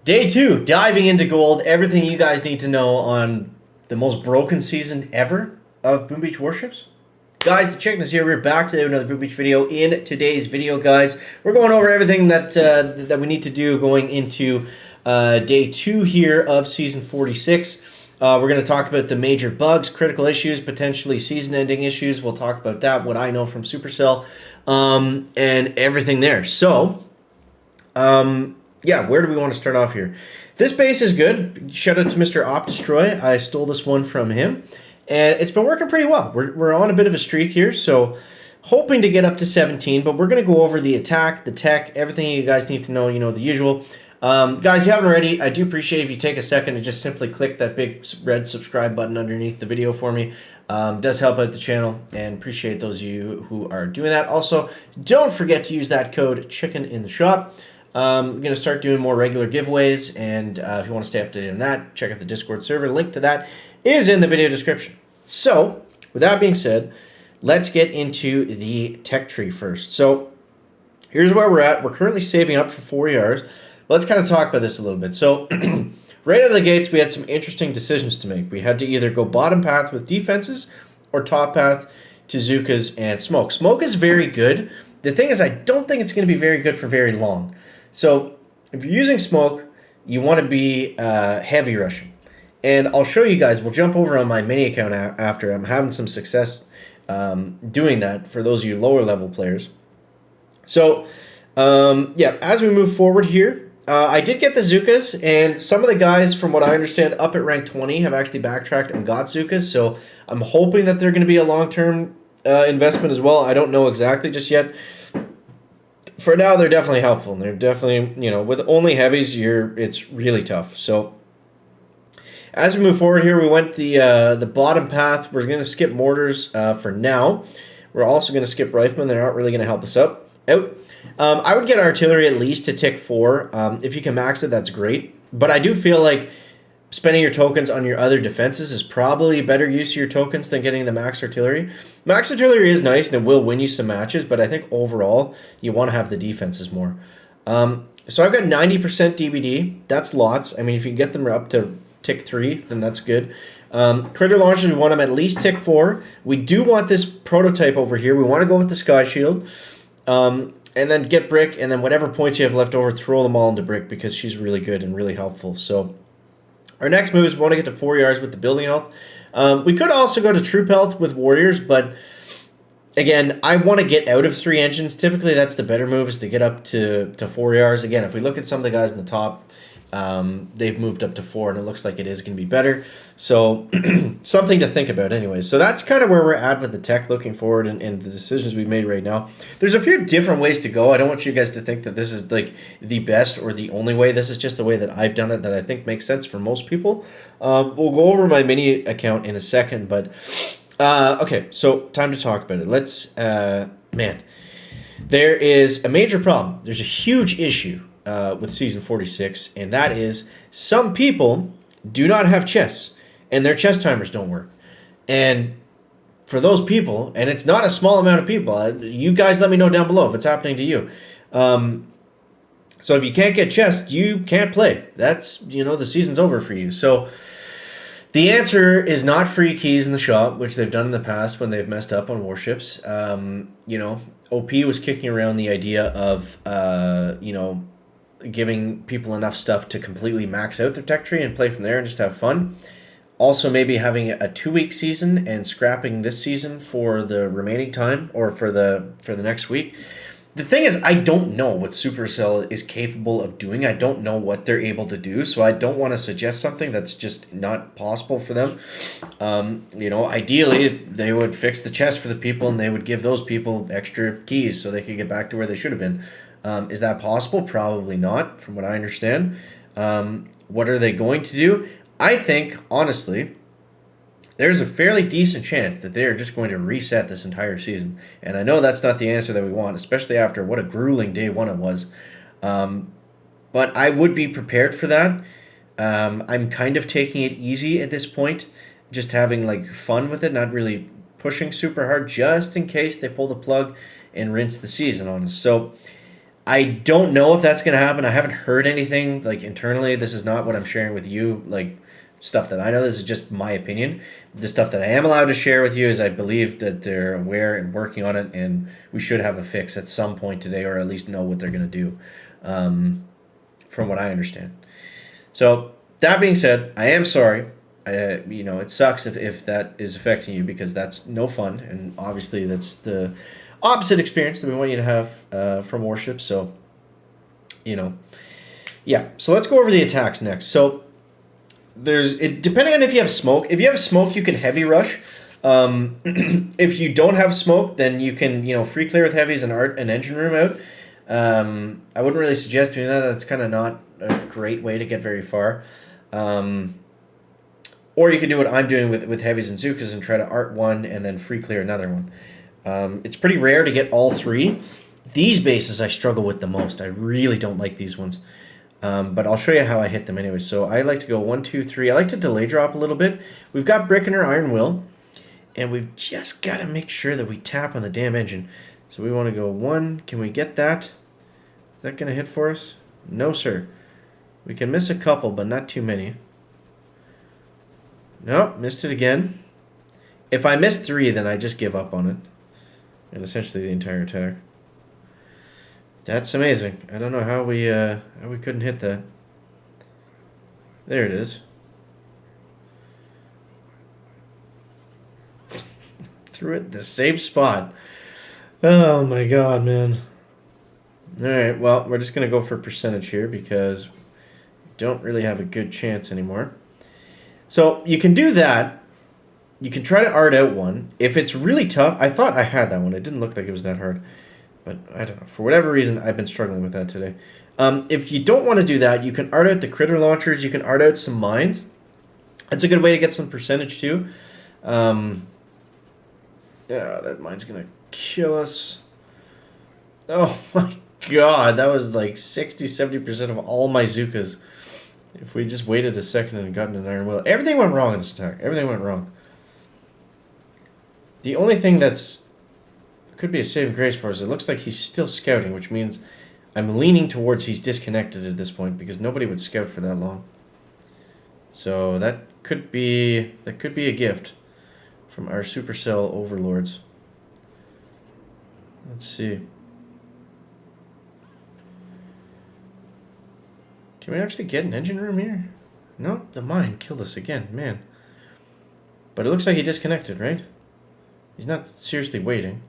Day 2, diving into gold. Everything you guys need to know on the most broken season ever of Boom Beach Warships. Guys, the Chicken is here. We're back to another Boom Beach video. In today's video, guys, we're going over everything that we need to do going into Day 2 here of Season 46. We're going to talk about the major bugs, critical issues, potentially season-ending issues. We'll talk about that, what I know from Supercell, and everything there. So, yeah, where do we want to start off here? This base is good. Shout out to Mr. OpDestroy. I stole this one from him, and it's been working pretty well. We're on a bit of a streak here, so hoping to get up to 17, but we're going to go over the attack, the tech, everything you guys need to know, you know, the usual. Guys, if you haven't already, I do appreciate if you take a second to just simply click that big red subscribe button underneath the video for me. Does help out the channel, and appreciate those of you who are doing that. Also, don't forget to use that code CHICKEN in the shop. We're going to start doing more regular giveaways, and if you want to stay up to date on that, check out the Discord server. Link to that is in the video description. So, with that being said, let's get into the tech tree first. So, here's where we're at. We're currently saving up for 4 years. Let's kind of talk about this a little bit. So, right out of the gates, we had some interesting decisions to make. We had to either go bottom path with defenses or top path to Zookas and Smoke. Smoke is very good. The thing is, I don't think it's going to be very good for very long. So, if you're using Smoke, you want to be heavy rushing. And I'll show you guys. We'll jump over on my mini account after. I'm having some success doing that for those of you lower level players. So, yeah, as we move forward here, I did get the Zookas, and some of the guys, from what I understand, up at rank 20 have actually backtracked and got Zookas. So, I'm hoping that they're going to be a long-term investment as well. I don't know exactly just yet. For now, they're definitely helpful. And they're definitely, you know, with only heavies, it's really tough. So, as we move forward here, we went the bottom path. We're going to skip mortars for now. We're also going to skip riflemen. They're not really going to help us out. I would get artillery at least to tick 4. If you can max it, that's great. But I do feel like spending your tokens on your other defenses is probably a better use of your tokens than getting the max artillery. Max artillery is nice and it will win you some matches, but I think overall you want to have the defenses more. So I've got 90% DBD. That's lots. I mean, if you get them up to tick 3, then that's good. Critter launchers, we want them at least tick 4. We do want this prototype over here. We want to go with the Sky Shield. And then get Brick, and then whatever points you have left over, throw them all into Brick because she's really good and really helpful. So our next move is we want to get to 4 yards with the building health. We could also go to troop health with warriors, but again, I want to get out of 3 engines. Typically, that's the better move, is to get up to 4 yards. Again, if we look at some of the guys in the top, they've moved up to 4, and it looks like it is going to be better. So something to think about anyways. So that's kind of where we're at with the tech looking forward and the decisions we've made right now. There's a few different ways to go. I don't want you guys to think that this is like the best or the only way. This is just the way that I've done it that I think makes sense for most people. We'll go over my mini account in a second, but okay, so time to talk about it. Let's, man, there is a major problem. There's a huge issue with Season 46, and that is some people do not have chests, and their chest timers don't work. And for those people, and it's not a small amount of people, you guys let me know down below if it's happening to you. So if you can't get chests, you can't play. That's, you know, the season's over for you. So the answer is not free keys in the shop, which they've done in the past when they've messed up on warships. You know, OP was kicking around the idea of, you know, giving people enough stuff to completely max out their tech tree and play from there and just have fun. Also, maybe having a 2-week season and scrapping this season for the remaining time or for the next week. The thing is, I don't know what Supercell is capable of doing. I don't know what they're able to do, so I don't want to suggest something that's just not possible for them. You know, ideally, they would fix the chest for the people and they would give those people extra keys so they could get back to where they should have been. Is that possible? Probably not, from what I understand. What are they going to do? I think, honestly, there's a fairly decent chance that they are just going to reset this entire season. And I know that's not the answer that we want, especially after what a grueling day 1 it was. But I would be prepared for that. I'm kind of taking it easy at this point, just having like fun with it, not really pushing super hard, just in case they pull the plug and rinse the season on us. So I don't know if that's going to happen. I haven't heard anything like internally. This is not what I'm sharing with you, like stuff that I know. This is just my opinion. The stuff that I am allowed to share with you is I believe that they're aware and working on it, and we should have a fix at some point today, or at least know what they're going to do, from what I understand. So that being said, I am sorry. It sucks if that is affecting you, because that's no fun, and obviously that's the opposite experience that we want you to have from Warships. So, yeah. So let's go over the attacks next. So depending on if you have smoke. If you have smoke, you can heavy rush. If you don't have smoke, then you can free clear with heavies and art an engine room out. I wouldn't really suggest doing that. That's kind of not a great way to get very far. Or you could do what I'm doing with heavies and Zukas and try to art one and then free clear another one. It's pretty rare to get all three. These bases I struggle with the most. I really don't like these ones. But I'll show you how I hit them anyway. So I like to go 1, 2, 3. I like to delay drop a little bit. We've got brick in our iron will, and we've just got to make sure that we tap on the damn engine. So we want to go 1. Can we get that? Is that going to hit for us? No, sir. We can miss a couple, but not too many. Nope, missed it again. If I miss 3, then I just give up on it. And essentially the entire attack. That's amazing. I don't know how we couldn't hit that. There it is. Threw it the same spot. Oh my god, man. Alright, well, we're just going to go for percentage here because we don't really have a good chance anymore. So you can do that. You can try to art out one. If it's really tough, I thought I had that one. It didn't look like it was that hard. But I don't know. For whatever reason, I've been struggling with that today. If you don't want to do that, you can art out the critter launchers. You can art out some mines. That's a good way to get some percentage too. Yeah, that mine's going to kill us. Oh my god. That was like 60-70% of all my Zukas. If we just waited a second and gotten an iron will. Everything went wrong in this attack. Everything went wrong. The only thing that's could be a saving grace for us, it looks like he's still scouting, which means I'm leaning towards he's disconnected at this point because nobody would scout for that long. So that could be a gift from our Supercell overlords. Let's see. Can we actually get an engine room here? No, the mine killed us again, man. But it looks like he disconnected, right? He's not seriously waiting.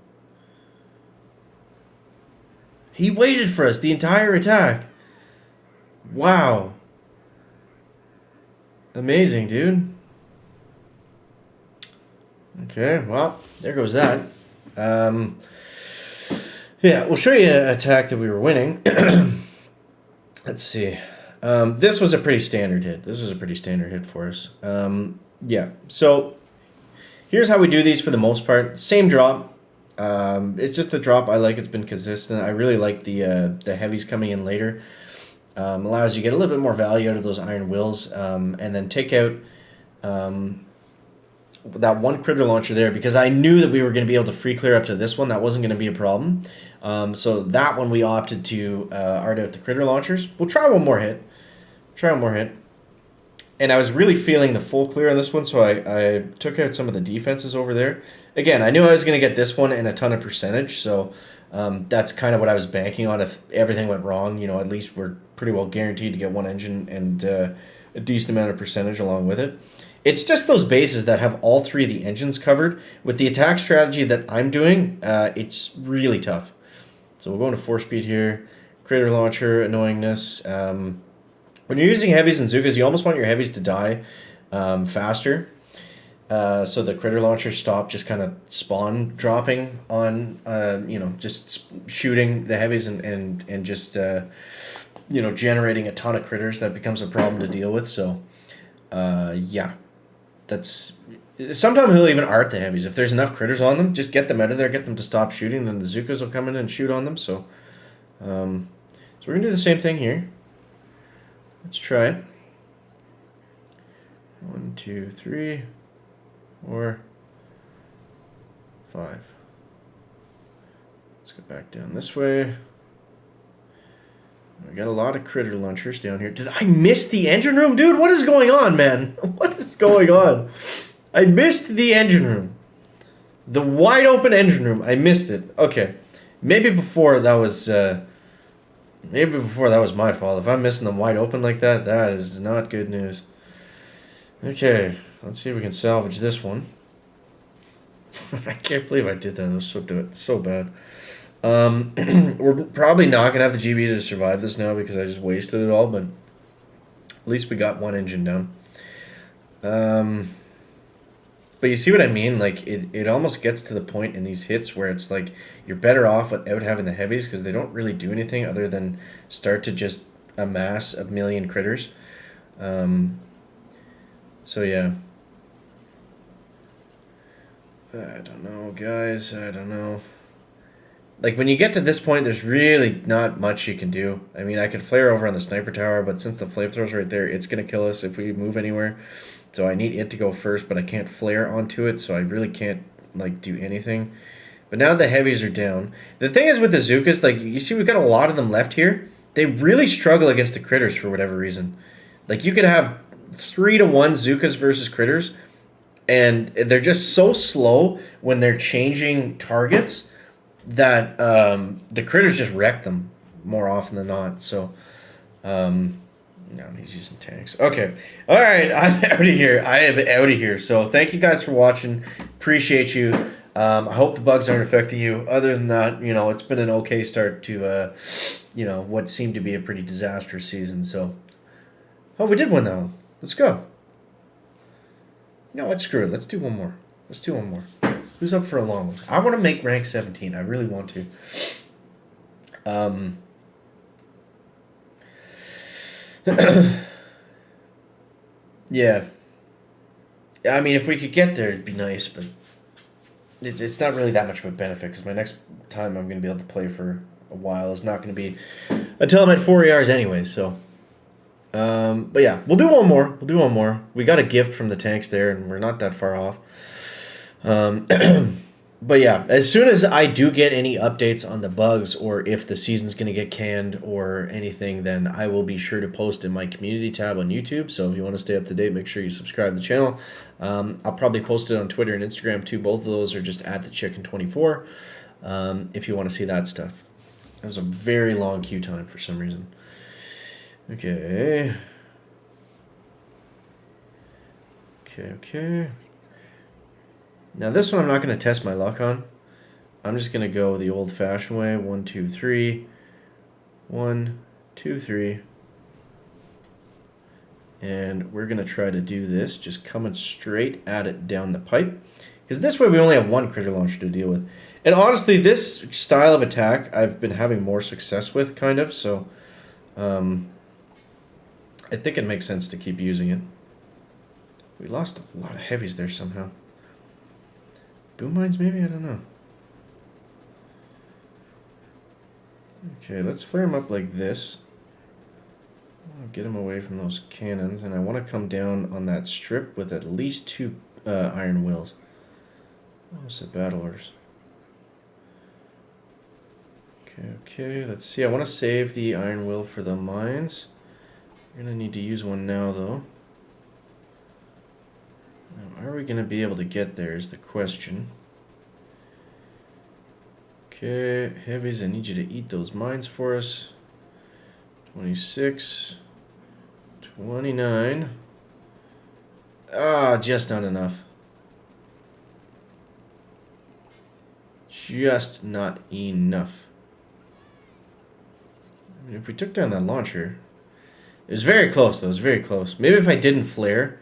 He waited for us the entire attack. Wow. Amazing, dude. Okay, well, there goes that. Yeah, we'll show you an attack that we were winning. Let's see. This was a pretty standard hit. This was a pretty standard hit for us. Yeah, so here's how we do these for the most part. Same drop. It's just the drop I like. It's been consistent. I really like the heavies coming in later. Allows you to get a little bit more value out of those iron wills, and then take out that one critter launcher there because I knew that we were going to be able to free clear up to this one. That wasn't going to be a problem. So that one we opted to art out the critter launchers. We'll try one more hit. And I was really feeling the full clear on this one, so I took out some of the defenses over there. Again, I knew I was going to get this one and a ton of percentage, so that's kind of what I was banking on. If everything went wrong, at least we're pretty well guaranteed to get one engine and a decent amount of percentage along with it. It's just those bases that have all 3 of the engines covered. With the attack strategy that I'm doing, it's really tough. So we'll go into 4-speed here. Critter launcher, annoyingness. When you're using heavies and Zukas, you almost want your heavies to die faster. So the critter launchers stop just kind of spawn dropping on, just shooting the heavies and just, generating a ton of critters. That becomes a problem to deal with. So, yeah. Sometimes he'll even art the heavies. If there's enough critters on them, just get them out of there, get them to stop shooting, then the Zukas will come in and shoot on them. So we're going to do the same thing here. Let's try it. 1, 2, 3, 4, 5. Let's go back down this way. I got a lot of critter launchers down here. Did I miss the engine room? Dude, what is going on, man? What is going on? I missed the engine room. The wide open engine room. I missed it. Okay. Maybe before that was my fault. If I'm missing them wide open like that, that is not good news. Okay. Let's see if we can salvage this one. I can't believe I did that. That was so bad. We're probably not going to have the GB to survive this now because I just wasted it all, but at least we got one engine down. But you see what I mean? Like, it almost gets to the point in these hits where it's like you're better off without having the heavies because they don't really do anything other than start to just amass a million critters. So, yeah. I don't know, guys. I don't know. Like, when you get to this point, there's really not much you can do. I mean, I could flare over on the sniper tower, but since the flamethrower's right there, it's going to kill us if we move anywhere. So I need it to go first, but I can't flare onto it, so I really can't, like, do anything. But now the heavies are down. The thing is with the Zookas, like, you see we've got a lot of them left here. They really struggle against the critters for whatever reason. Like, you could have 3-1 Zookas versus critters, and they're just so slow when they're changing targets that the critters just wreck them more often than not. So, no, he's using tanks. Okay. All right, I'm out of here. I am out of here. So thank you guys for watching. Appreciate you. I hope the bugs aren't affecting you. Other than that, you know, it's been an okay start to, you know, what seemed to be a pretty disastrous season. So, oh, we did win that one. Let's go. You know what? Screw it. Let's do one more. Let's do one more. Who's up for a long one? I want to make rank 17. I really want to. Yeah. I mean, if we could get there, it'd be nice, but it's not really that much of a benefit because my next time I'm going to be able to play for a while is not going to be until I'm at 4 hours anyway, so. But yeah, we'll do one more. We'll do one more. We got a gift from the tanks there, and we're not that far off. But yeah, as soon as I do get any updates on the bugs or if the season's going to get canned or anything, then I will be sure to post in my community tab on YouTube. So if you want to stay up to date, make sure you subscribe to the channel. I'll probably post it on Twitter and Instagram too. Both of those are just @thechicken24 if you want to see that stuff. It was a very long queue time for some reason. Okay. Okay. Now this one I'm not going to test my luck on. I'm just going to go the old-fashioned way. 1, 2, 3. 1, 2, 3. And we're going to try to do this, just coming straight at it down the pipe. Because this way we only have one critter launcher to deal with. And honestly, this style of attack I've been having more success with, kind of. So, I think it makes sense to keep using it. We lost a lot of heavies there somehow. Boom mines, maybe? I don't know. Okay, let's flare him up like this. I'll get him away from those cannons, and I want to come down on that strip with at least 2 iron wills. Oh, what's the battle orders? Okay, let's see. I want to save the iron will for the mines. We're going to need to use one now, though. Now, are we going to be able to get there is the question. Okay, heavies, I need you to eat those mines for us. 26, 29. Ah, just not enough. Just not enough. I mean, if we took down that launcher, it was very close, though. It was very close. Maybe if I didn't flare,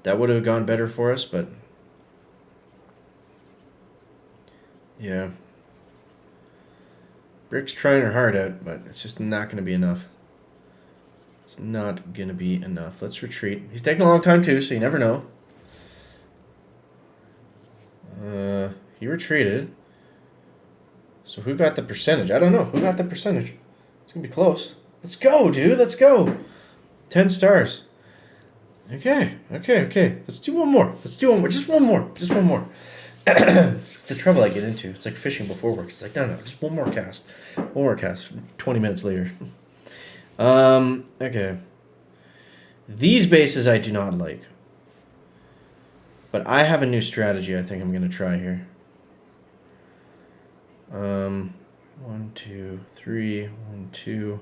that would have gone better for us, but yeah. Brick's trying her heart out, but it's just not going to be enough. It's not going to be enough. Let's retreat. He's taking a long time, too, so you never know. He retreated. So who got the percentage? I don't know. Who got the percentage? It's going to be close. Let's go, dude. Let's go. 10 stars. Okay. Let's do one more. Just one more. It's the trouble I get into. It's like fishing before work. It's like, no, just one more cast. 20 minutes later. Okay. These bases I do not like. But I have a new strategy I think I'm going to try here. 1, 2, 3, 1, 2.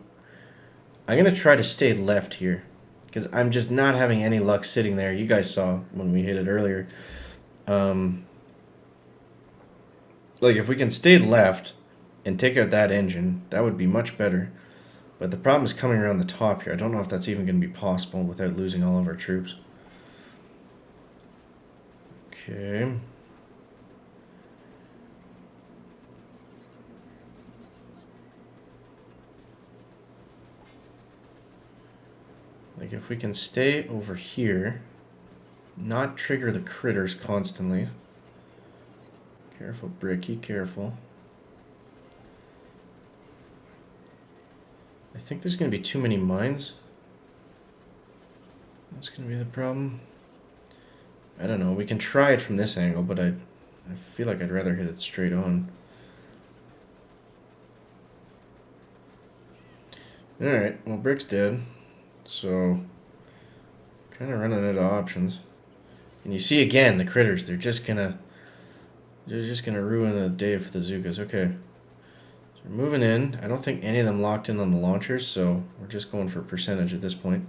I'm going to try to stay left here. Because I'm just not having any luck sitting there. You guys saw when we hit it earlier. Like, if we can stay left and take out that engine, that would be much better. But the problem is coming around the top here. I don't know if that's even going to be possible without losing all of our troops. Okay. Like, if we can stay over here, not trigger the critters constantly. Careful, Bricky, careful. I think there's going to be too many mines. That's going to be the problem. I don't know. We can try it from this angle, but I feel like I'd rather hit it straight on. Alright, well, Brick's dead. So, kind of running out of options. And you see again, the critters, they're just gonna ruin the day for the Zookas. Okay. So we're moving in. I don't think any of them locked in on the launchers, so we're just going for a percentage at this point.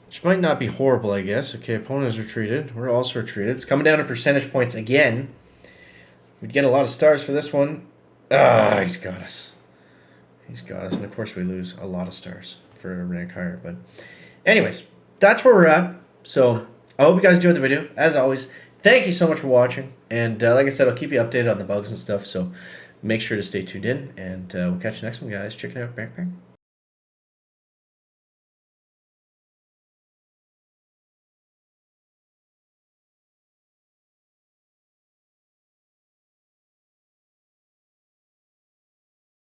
Which might not be horrible, I guess. Okay, opponent has retreated. We're also retreated. It's coming down to percentage points again. We'd get a lot of stars for this one. Ah, he's got us. He's got us. And of course we lose a lot of stars for a rank higher. But anyways, that's where we're at. So I hope you guys enjoyed the video. As always, thank you so much for watching. And like I said, I'll keep you updated on the bugs and stuff. So make sure to stay tuned in. And we'll catch you next one, guys. Check it out. Bang, bang.